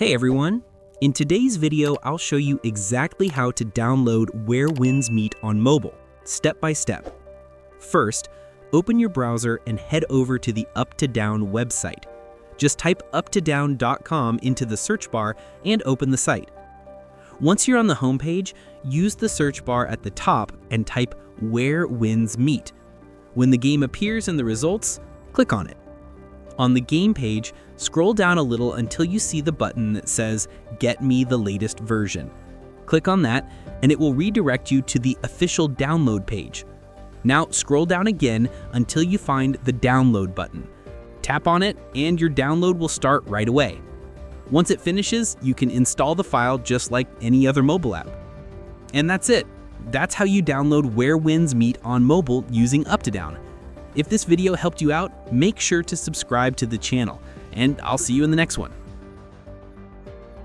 Hey everyone! In today's video, I'll show you exactly how to download Where Winds Meet on mobile, step by step. First, open your browser and head over to the Up2Down website. Just type up2down.com into the search bar and open the site. Once you're on the homepage, use the search bar at the top and type Where Winds Meet. When the game appears in the results, click on it. On the game page, scroll down a little until you see the button that says Get Me the Latest Version. Click on that and it will redirect you to the official download page. Now scroll down again until you find the download button. Tap on it and your download will start right away. Once it finishes, you can install the file just like any other mobile app. And that's it. That's how you download Where Winds Meet on mobile using Up2Down. If this video helped you out, make sure to subscribe to the channel, and I'll see you in the next one.